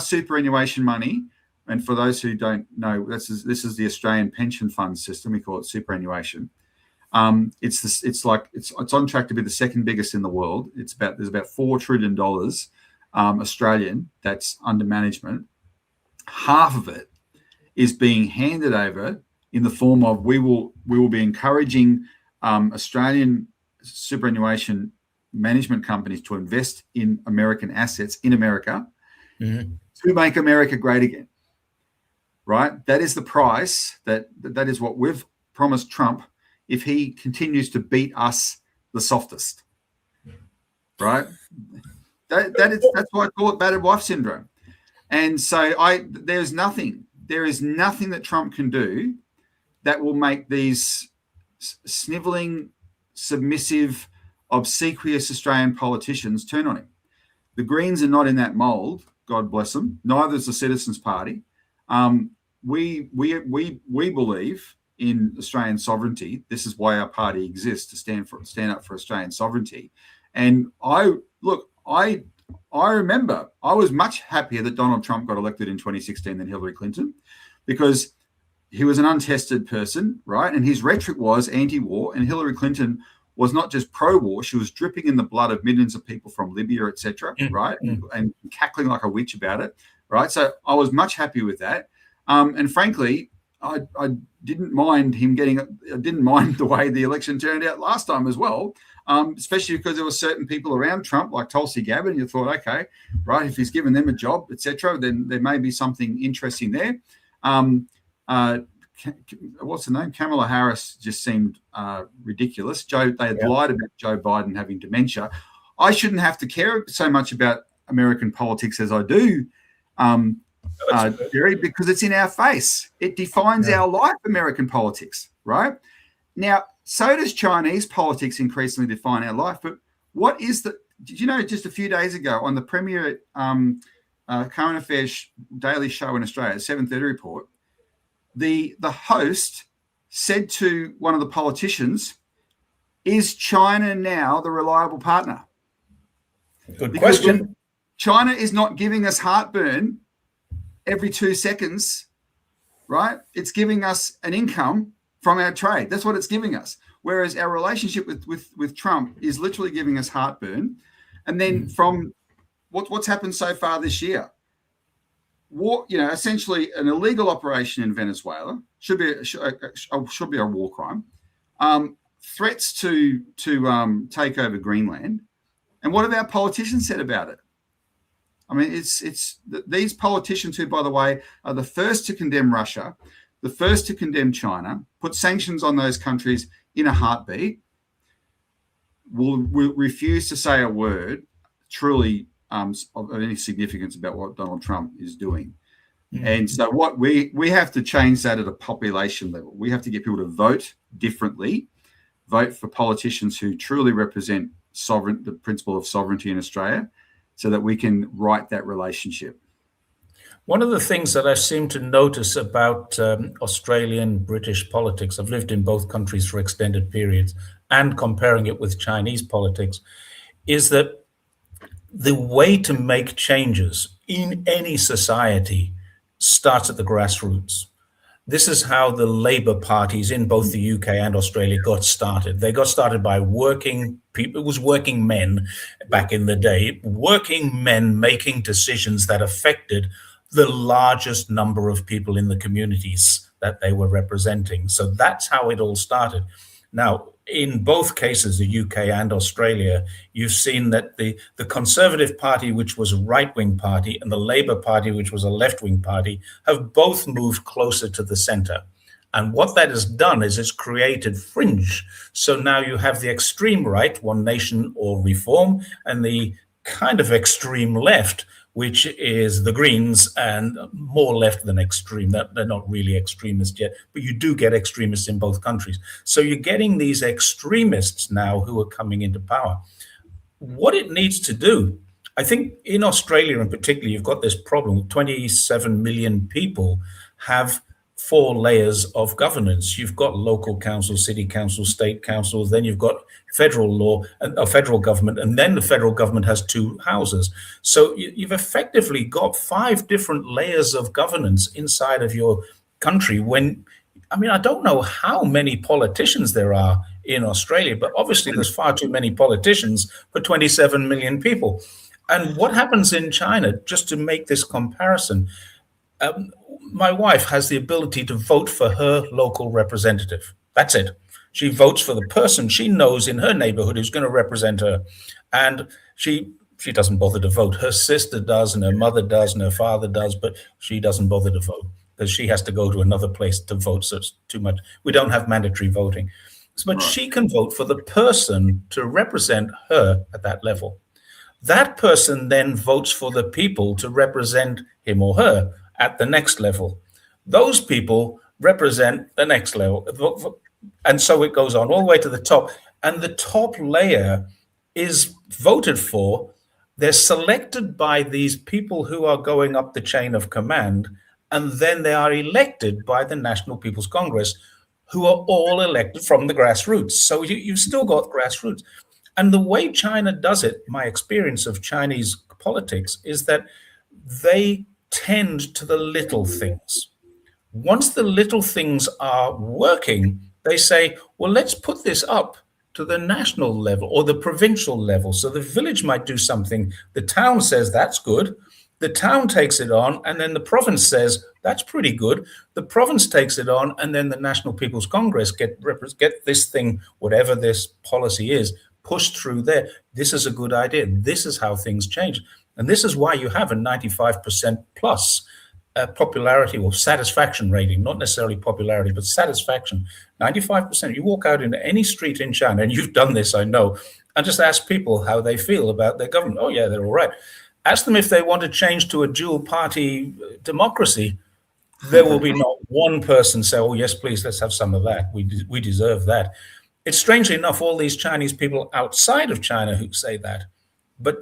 superannuation money, and for those who don't know, this is the Australian pension fund system. We call it superannuation. It's on track to be the second biggest in the world. There's about $4 trillion Australian that's under management. Half of it is being handed over in the form of we will be encouraging Australian superannuation management companies to invest in American assets in America to make America great again. Right? That is the price. That is what we've promised Trump if he continues to beat us the softest. Right? That's why I call it battered wife syndrome. And so there is nothing that Trump can do that will make these sniveling, submissive, obsequious Australian politicians turn on him. The Greens are not in that mold, God bless them. Neither is the Citizens Party. We believe in Australian sovereignty. This is why our party exists, to stand up for Australian sovereignty. And I I remember I was much happier that Donald Trump got elected in 2016 than Hillary Clinton, because he was an untested person, right? And his rhetoric was anti-war, and Hillary Clinton was not just pro-war; she was dripping in the blood of millions of people from Libya, etc., right? And cackling like a witch about it, right? So I was much happy with that, and frankly, I didn't mind him getting. I didn't mind the way the election turned out last time as well, especially because there were certain people around Trump, like Tulsi Gabbard. You thought, okay, right, if he's given them a job, etc., then there may be something interesting there. What's the name? Kamala Harris just seemed ridiculous. They had lied about Joe Biden having dementia. I shouldn't have to care so much about American politics as I do, Jerry, because it's in our face. It defines our life, American politics, right? Now, so does Chinese politics increasingly define our life. But what is did you know just a few days ago on the premier current affairs daily show in Australia, 7:30 report, the host said to one of the politicians, "Is China now the reliable partner?" Good question. China is not giving us heartburn every 2 seconds, right? It's giving us an income from our trade. That's what it's giving us. Whereas our relationship with Trump is literally giving us heartburn. And then from what's happened so far this year, war, essentially an illegal operation in Venezuela should be a war crime. Threats to take over Greenland, and what have our politicians said about it? I mean, it's these politicians who, by the way, are the first to condemn Russia, the first to condemn China, put sanctions on those countries in a heartbeat, will refuse to say a word truly of any significance about what Donald Trump is doing. And so what we have to change that at a population level. We have to get people to vote differently, vote for politicians who truly represent the principle of sovereignty in Australia, so that we can right that relationship. One of the things that I seem to notice about Australian, British politics, I've lived in both countries for extended periods, and comparing it with Chinese politics, is that the way to make changes in any society starts at the grassroots. This is how the Labour parties in both the UK and Australia got started. They got started by working people. It was working men back in the day, working men making decisions that affected the largest number of people in the communities that they were representing. So that's how it all started. Now, in both cases, the UK and Australia, you've seen that the Conservative Party, which was a right-wing party, and the Labour Party, which was a left-wing party, have both moved closer to the centre. And what that has done is it's created fringe. So now you have the extreme right, One Nation or Reform, and the kind of extreme left, which is the Greens, and more left than extreme. They're not really extremists yet, but you do get extremists in both countries. So you're getting these extremists now who are coming into power. What it needs to do, I think in Australia in particular, you've got this problem. 27 million people have 4 layers of governance. You've got local council, city council, state councils, then you've got federal law and a federal government, and then the federal government has 2 houses. So you've effectively got 5 different layers of governance inside of your country. I don't know how many politicians there are in Australia, but obviously there's far too many politicians for 27 million people. And what happens in China, just to make this comparison, my wife has the ability to vote for her local representative. That's it. She votes for the person she knows in her neighborhood who's going to represent her. And she doesn't bother to vote. Her sister does, and her mother does, and her father does, but she doesn't bother to vote because she has to go to another place to vote. So it's too much. We don't have mandatory voting. But she can vote for the person to represent her at that level. That person then votes for the people to represent him or her at the next level. Those people represent the next level. And so it goes on all the way to the top. And the top layer is voted for. They're selected by these people who are going up the chain of command. And then they are elected by the National People's Congress, who are all elected from the grassroots. So you've still got grassroots. And the way China does it, my experience of Chinese politics is that they tend to the little things. Once the little things are working, they say, well, let's put this up to the national level or the provincial level. So the village might do something. The town says that's good. The town takes it on, and then the province says that's pretty good. The province takes it on, and then the National People's Congress get this thing, whatever this policy is, pushed through there. This is a good idea. This is how things change. And this is why you have a 95% plus popularity or satisfaction rating, not necessarily popularity, but satisfaction. 95%. You walk out into any street in China, and you've done this, I know, and just ask people how they feel about their government. Oh, yeah, they're all right. Ask them if they want to change to a dual party democracy. There will be not one person say, oh, yes, please, let's have some of that. We deserve that. It's strangely enough, all these Chinese people outside of China who say that, but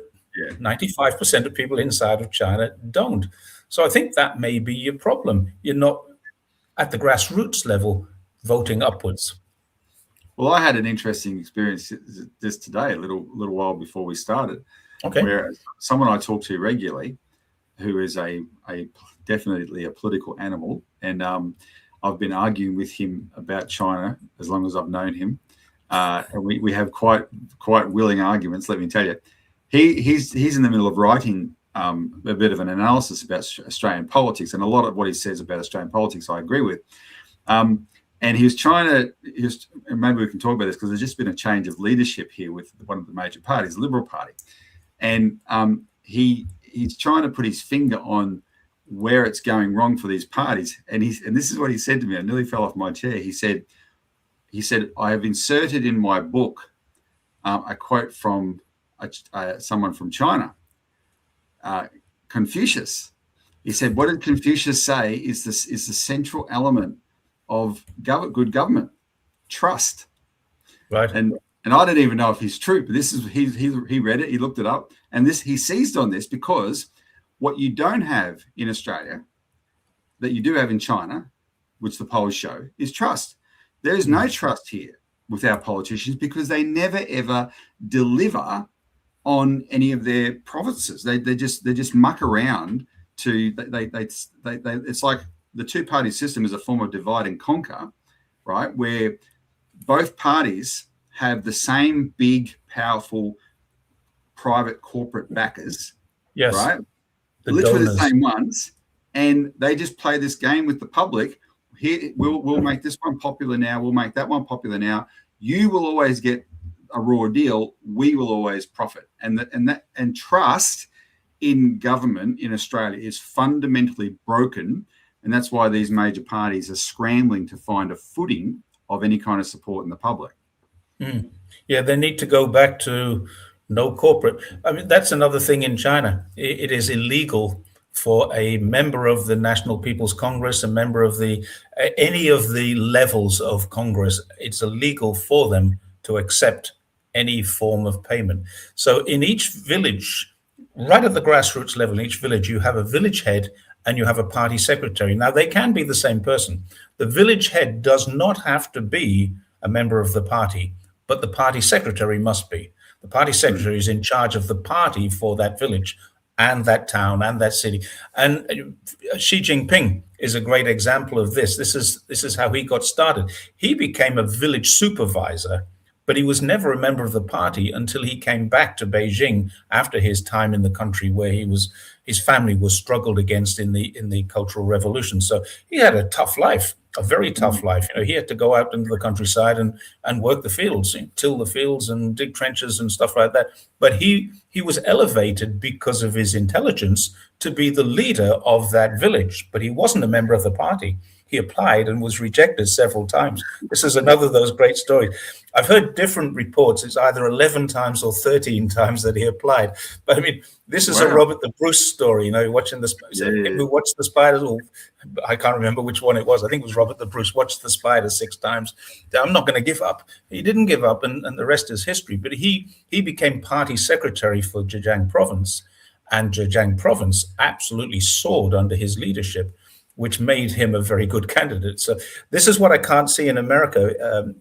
95% of people inside of China don't. So I think that may be your problem. You're not at the grassroots level voting upwards. Well, I had an interesting experience just today, a little while before we started. Okay. Where someone I talk to regularly, who is a definitely a political animal, and I've been arguing with him about China as long as I've known him, and we have quite willing arguments. Let me tell you, he's in the middle of writing a bit of an analysis about Australian politics, and a lot of what he says about Australian politics I agree with. And he was trying to, and maybe we can talk about this because there's just been a change of leadership here with one of the major parties, the Liberal Party. And he's trying to put his finger on where it's going wrong for these parties. And this is what he said to me. I nearly fell off my chair. He said, I have inserted in my book a quote from someone from China, Confucius. He said, what did Confucius say is the central element of good government? Trust. Right. And I don't even know if he's true, but this is he read it, he looked it up, and he seized on this because what you don't have in Australia that you do have in China, which the polls show, is trust. There is no trust here with our politicians because they never ever deliver on any of their provinces. They just muck around to it's like the two-party system is a form of divide and conquer, right? Where both parties have the same big, powerful, private corporate backers, yes, right? Literally the same ones, and they just play this game with the public. Here, we'll make this one popular now. We'll make that one popular now. You will always get a raw deal. We will always profit, and trust in government in Australia is fundamentally broken, and that's why these major parties are scrambling to find a footing of any kind of support in the public. Yeah, they need to go back to no corporate. I mean, that's another thing in China. It is illegal for a member of the National People's Congress, a member of any of the levels of Congress, it's illegal for them to accept any form of payment. So in each village, right at the grassroots level, in each village, you have a village head and you have a party secretary. Now, they can be the same person. The village head does not have to be a member of the party, but the party secretary must be. The party secretary is in charge of the party for that village and that town and that city. And Xi Jinping is a great example of this. This is how he got started. He became a village supervisor, but he was never a member of the party until he came back to Beijing after his time in the country where his family was struggled against in the Cultural Revolution. So he had a tough life, a very tough life. He had to go out into the countryside and work the fields, till the fields and dig trenches and stuff like that. But he was elevated because of his intelligence to be the leader of that village. But he wasn't a member of the party. He applied and was rejected several times. This is another of those great stories. I've heard different reports. It's either 11 times or 13 times that he applied. But I mean, this is a Robert the Bruce story, watching who watched the spiders, or I can't remember which one it was. I think it was Robert the Bruce, watched the spiders 6 times. I'm not going to give up. He didn't give up, and the rest is history. But he became party secretary for Zhejiang province, and Zhejiang province absolutely soared under his leadership, which made him a very good candidate. So this is what I can't see in America.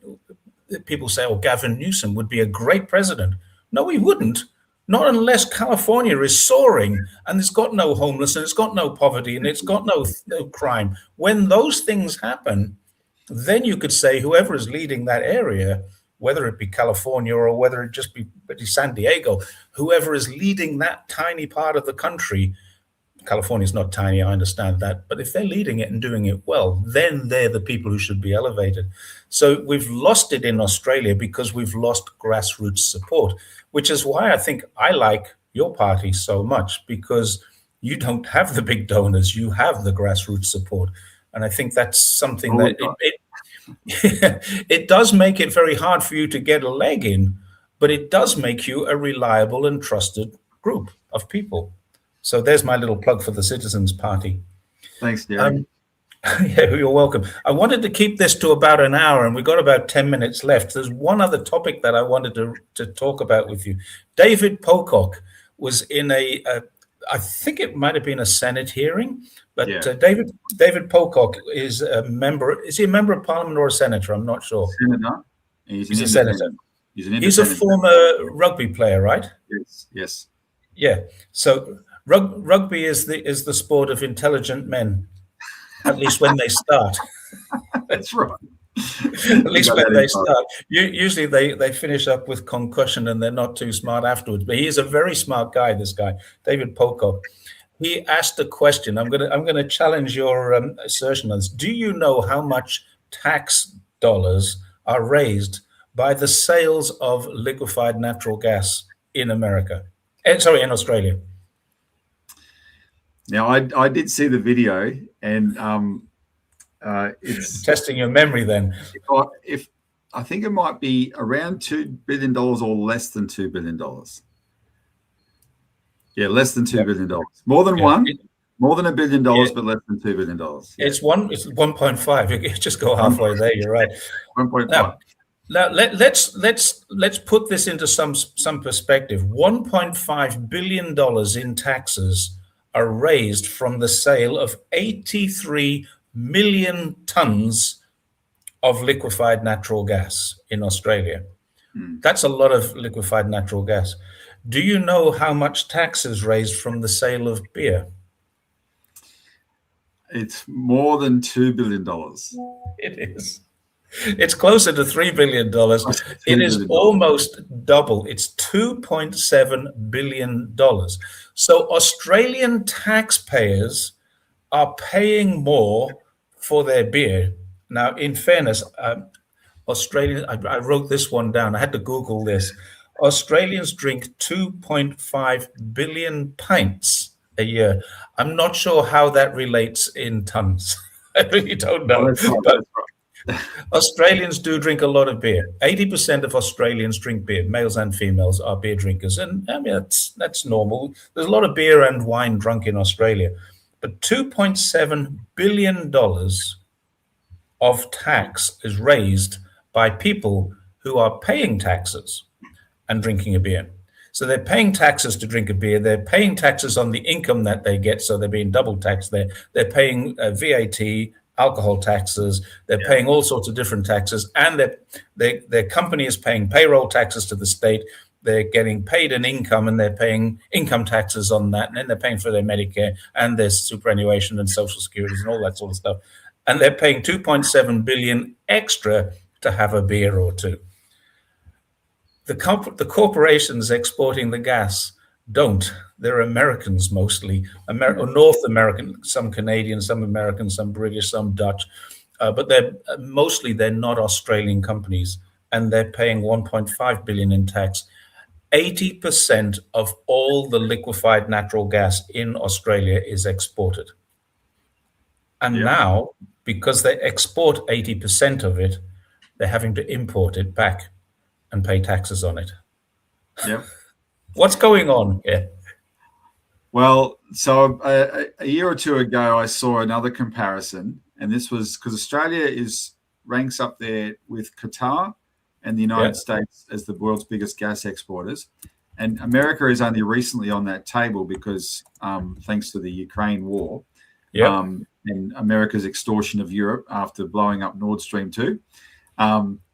People say, Gavin Newsom would be a great president. No, he wouldn't, Not unless California is soaring and it's got no homeless and it's got no poverty and it's got no crime. When those things happen, then you could say whoever is leading that area, whether it be California or whether it just be San Diego, whoever is leading that tiny part of the country, California's not tiny, I understand that, but if they're leading it and doing it well, then they're the people who should be elevated. So we've lost it in Australia because we've lost grassroots support, which is why I think I like your party so much, because you don't have the big donors, you have the grassroots support. And I think that's something that it does make it very hard for you to get a leg in, but it does make you a reliable and trusted group of people. So there's my little plug for the Citizens Party. Thanks, Jerry. Yeah, you're welcome. I wanted to keep this to about an hour, and we've got about 10 minutes left. There's one other topic that I wanted to talk about with you. David Pocock was in I think it might have been a Senate hearing, but David Pocock is a member. Is he a member of Parliament or a senator? I'm not sure. Senator. He's a senator. He's a former rugby player, right? Yes. Yeah. So rugby is the sport of intelligent men, at least when they start. That's right. At least when they start. Usually they finish up with concussion and they're not too smart afterwards. But he is a very smart guy, this guy, David Pocock. He asked a question. I'm gonna challenge your assertion on this. Do you know how much tax dollars are raised by the sales of liquefied natural gas in America? In Australia. Now, I did see the video, and it's testing your memory. Then, if I think it might be around $2 billion or less than $2 billion. Yeah, less than $2 billion. More than more than $1 billion, but less than $2 billion. Yeah. It's 1.5. You just go halfway there. You're right. 1.5. Now let's put this into some perspective. $1.5 billion in taxes are raised from the sale of 83 million tons of liquefied natural gas in Australia. That's a lot of liquefied natural gas. Do you know how much tax is raised from the sale of beer? It's more than $2 billion. It is. It's closer to $3 billion. It is almost double. It's $2.7 billion. So Australian taxpayers are paying more for their beer. Now, in fairness, Australians, I wrote this one down. I had to Google this. Australians drink 2.5 billion pints a year. I'm not sure how that relates in tons. I really don't know. Australians do drink a lot of beer. 80% of Australians drink beer. Males and females are beer drinkers. And I mean, that's normal. There's a lot of beer and wine drunk in Australia. But $2.7 billion of tax is raised by people who are paying taxes and drinking a beer. So they're paying taxes to drink a beer. They're paying taxes on the income that they get. So they're being double taxed there. They're paying VAT, alcohol taxes. They're paying all sorts of different taxes. And their company is paying payroll taxes to the state. They're getting paid an income and they're paying income taxes on that. And then they're paying for their Medicare and their superannuation and social securities and all that sort of stuff. And they're paying $2.7 billion extra to have a beer or two. The corporations exporting the gas don't. They're Americans mostly, North American, some Canadian, some American, some British, some Dutch, but they're not Australian companies, and they're paying $1.5 billion in tax. 80% of all the liquefied natural gas in Australia is exported, and now because they export 80% of it, they're having to import it back and pay taxes on it. Yep. What's going on here? Well, so a year or two ago, I saw another comparison, and this was because Australia ranks up there with Qatar and the United States as the world's biggest gas exporters, and America is only recently on that table because thanks to the Ukraine war, and America's extortion of Europe after blowing up Nord Stream 2.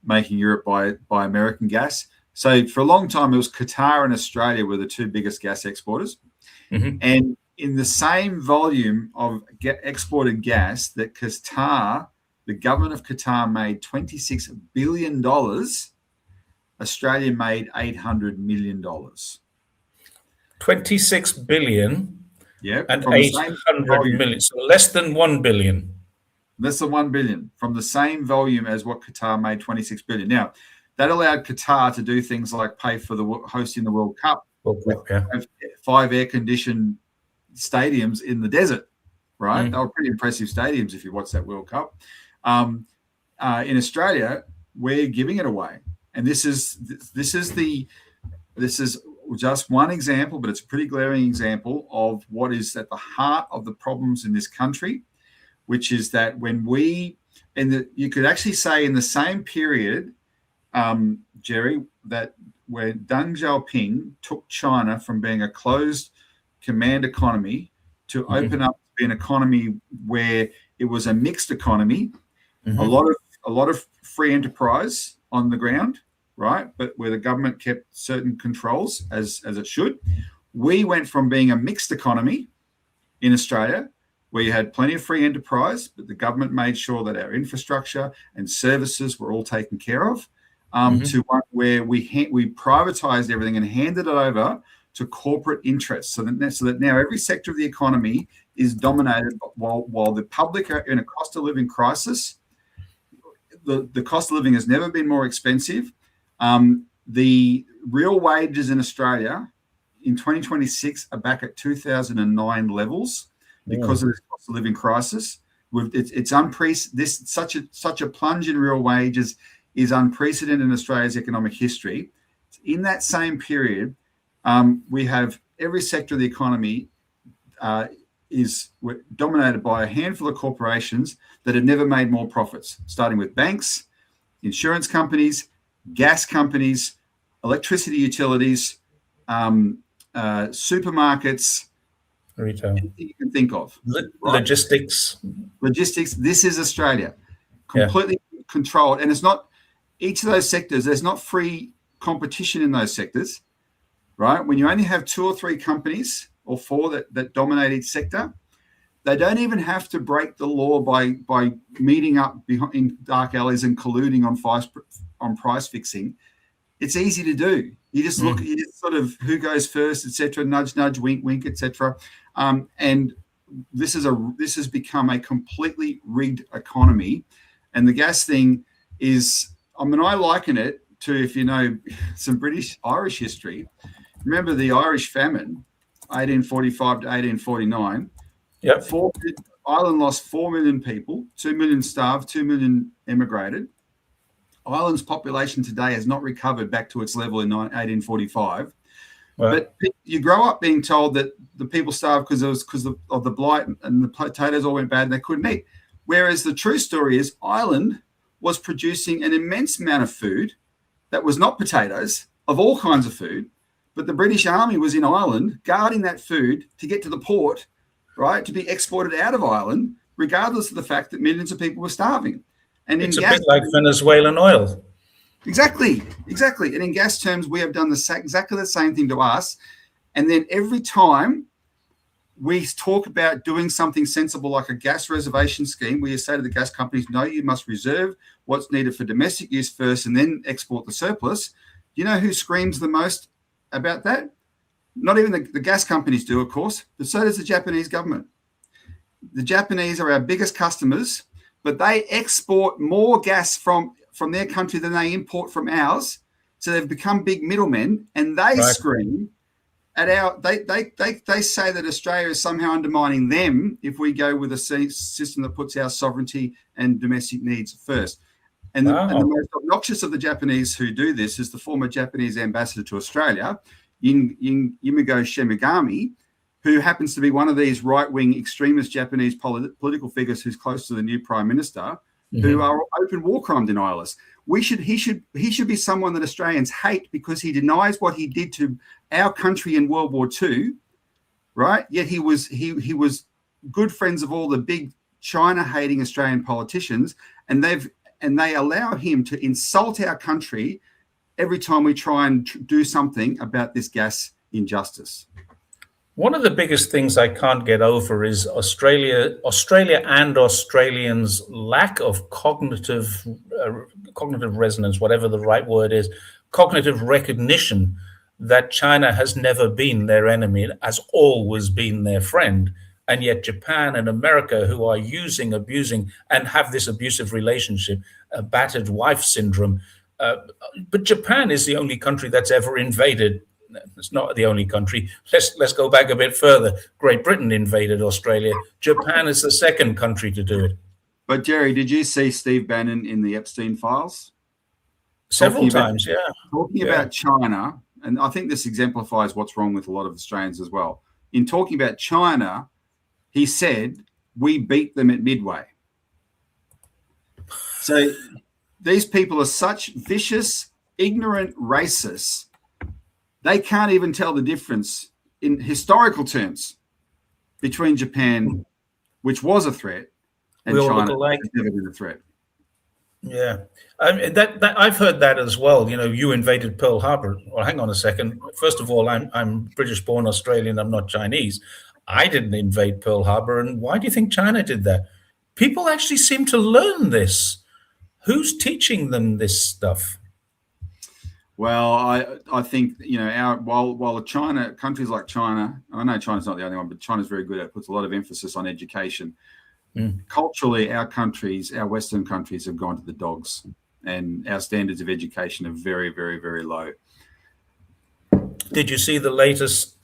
Making Europe buy American gas. So for a long time, it was Qatar and Australia were the two biggest gas exporters. Mm-hmm. And in the same volume of exported gas that Qatar, the government of Qatar made $26 billion, Australia made $800 million. 26 billion Yeah, and from the same 800 volume. million, so less than 1 billion. Less than 1 billion from the same volume as what Qatar made, 26 billion. Now, that allowed Qatar to do things like pay for the hosting the World Cup, Yeah. 5 air-conditioned stadiums in the desert, right? Mm. They were pretty impressive stadiums if you watch that World Cup. In Australia, we're giving it away, and this is just one example, but it's a pretty glaring example of what is at the heart of the problems in this country, which is that when you could actually say in the same period, Jerry, that when Deng Xiaoping took China from being a closed command economy to open up to be an economy where it was a mixed economy, a lot of free enterprise on the ground, right? But where the government kept certain controls as it should. We went from being a mixed economy in Australia, where you had plenty of free enterprise, but the government made sure that our infrastructure and services were all taken care of, to one where we privatized everything and handed it over to corporate interests, so that now every sector of the economy is dominated while the public are in a cost of living crisis. The cost of living has never been more expensive. The real wages in Australia in 2026 are back at 2009 levels because of this cost of living crisis. It's unprecedented. Such a plunge in real wages is unprecedented in Australia's economic history. In that same period, we have every sector of the economy is dominated by a handful of corporations that have never made more profits, starting with banks, insurance companies, gas companies, electricity utilities, supermarkets, retail, anything you can think of. Logistics. This is Australia, completely controlled. And it's not each of those sectors, there's not free competition in those sectors, right? When you only have 2 or 3 companies or 4 that dominate each sector, they don't even have to break the law by meeting up in dark alleys and colluding on price fixing. It's easy to do. You just look, you just sort of who goes first, etc. Nudge, nudge, wink, wink, etc. And this has become a completely rigged economy. And the gas thing is, I mean, I liken it to, if you know some Irish history. Remember the Irish famine, 1845 to 1849. Yep. Ireland lost 4 million people, 2 million starved, 2 million emigrated. Ireland's population today has not recovered back to its level in 1845. Wow. But you grow up being told that the people starved because of the blight and the potatoes all went bad and they couldn't eat. Whereas the true story is Ireland was producing an immense amount of food that was not potatoes, of all kinds of food, but the British Army was in Ireland guarding that food to get to the port, right, to be exported out of Ireland, regardless of the fact that millions of people were starving. And it's a bit like Venezuelan oil. Exactly. And in gas terms, we have done exactly the same thing to us. And then every time we talk about doing something sensible like a gas reservation scheme, where you say to the gas companies, no, you must reserve what's needed for domestic use first and then export the surplus. You know who screams the most about that? Not even the gas companies do, of course, but so does the Japanese government. The Japanese are our biggest customers, but they export more gas from their country than they import from ours. So they've become big middlemen, and they scream at they say that Australia is somehow undermining them if we go with a system that puts our sovereignty and domestic needs first. And the most obnoxious of the Japanese who do this is the former Japanese ambassador to Australia, Yamago Shimigami, who happens to be one of these right-wing extremist Japanese political figures who's close to the new prime minister, who are open war crime denialists. He should be someone that Australians hate because he denies what he did to our country in World War II, right? Yet he was good friends of all the big China-hating Australian politicians, and they allow him to insult our country every time we try and do something about this gas injustice. One of the biggest things I can't get over is Australia and Australians' lack of cognitive resonance, whatever the right word is, cognitive recognition that China has never been their enemy, it has always been their friend. And yet Japan and America, who are using, abusing, and have this abusive relationship, a battered wife syndrome. But Japan is the only country that's ever invaded. It's not the only country. Let's go back a bit further. Great Britain invaded Australia. Japan is the second country to do it. But Jerry, did you see Steve Bannon in the Epstein files? Several times, yeah. Talking about China, and I think this exemplifies what's wrong with a lot of Australians as well. In talking about China, he said, we beat them at Midway. So these people are such vicious, ignorant racists. They can't even tell the difference in historical terms between Japan, which was a threat, and China, which has never been a threat. Yeah, I mean, that I've heard that as well. You know, you invaded Pearl Harbor. Well, hang on a second. First of all, I'm British-born Australian. I'm not Chinese. I didn't invade Pearl Harbor. And why do you think China did that? People actually seem to learn this. Who's teaching them this stuff? Well, I think, you know, while China, countries like China, I know China's not the only one, but China's very good at it, puts a lot of emphasis on education. Culturally, our countries, our Western countries, have gone to the dogs, and our standards of education are very, very, very low. Did you see the latest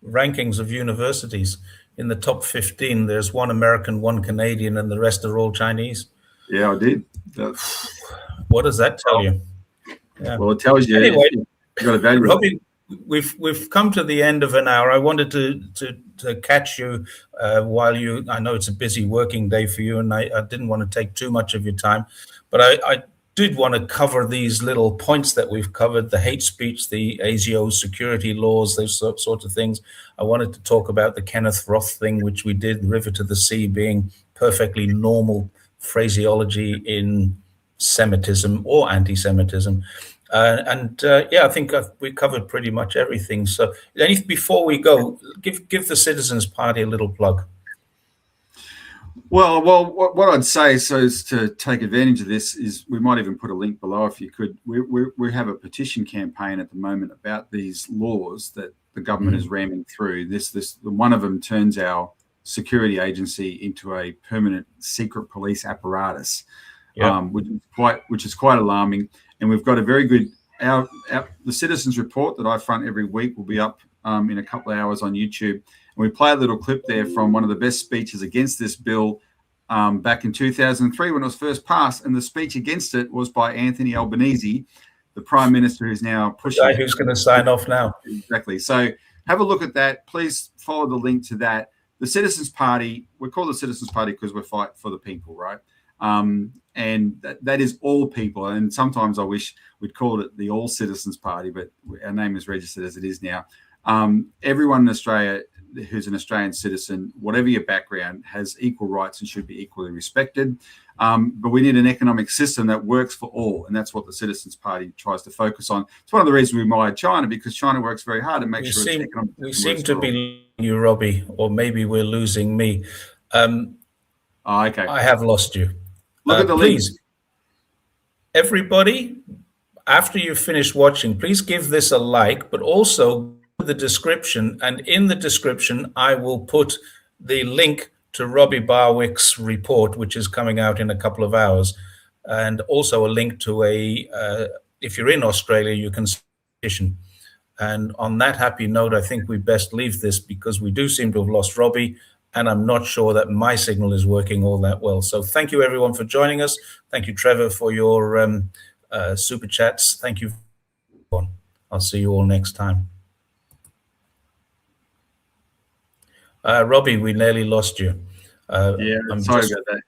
rankings of universities? In the top 15, there's one American, one Canadian, and the rest are all Chinese. Yeah, I did. What does that tell you? Yeah. Well, it tells you. Anyway, you've got a value. Robbie, we've come to the end of an hour. I wanted to catch you while I know it's a busy working day for you, and I didn't want to take too much of your time, but I did want to cover these little points that we've covered: the hate speech, the ASIO security laws, those sorts of things. I wanted to talk about the Kenneth Roth thing, which we did, River to the Sea being perfectly normal phraseology in Semitism or anti-Semitism. I think we covered pretty much everything. So before we go, give the Citizens Party a little plug. Well, what I'd say, so is to take advantage of this, is we might even put a link below if you could. We have a petition campaign at the moment about these laws that the government is ramming through. One of them turns our security agency into a permanent secret police apparatus, which is quite alarming. And we've got a very good the Citizens Report that I front every week will be up in a couple of hours on YouTube. And we play a little clip there from one of the best speeches against this bill back in 2003 when it was first passed. And the speech against it was by Anthony Albanese, the Prime Minister who's now pushing. The guy who's going to sign off now. Exactly. So have a look at that. Please follow the link to that. The Citizens Party, we call the Citizens Party because we fight for the people, right? And that is all people. And sometimes I wish we'd call it the All Citizens Party, but our name is registered as it is now. Everyone in Australia who's an Australian citizen, whatever your background, has equal rights and should be equally respected. But we need an economic system that works for all. And that's what the Citizens Party tries to focus on. It's one of the reasons we admire China, because China works very hard to make sure it's economic. We seem to be losing you, Robbie, or maybe we're losing me. Okay. I have lost you. Look at the please, links. Everybody, after you finish watching, please give this a like, but also the description, and in the description I will put the link to Robbie Barwick's report, which is coming out in a couple of hours, and also a link to if you're in Australia, you can petition. And on that happy note, I think we best leave this, because we do seem to have lost Robbie, and I'm not sure that my signal is working all that well. So thank you everyone for joining us. Thank you, Trevor, for your super chats. Thank you. I'll see you all next time. Robbie, we nearly lost you. Sorry about that.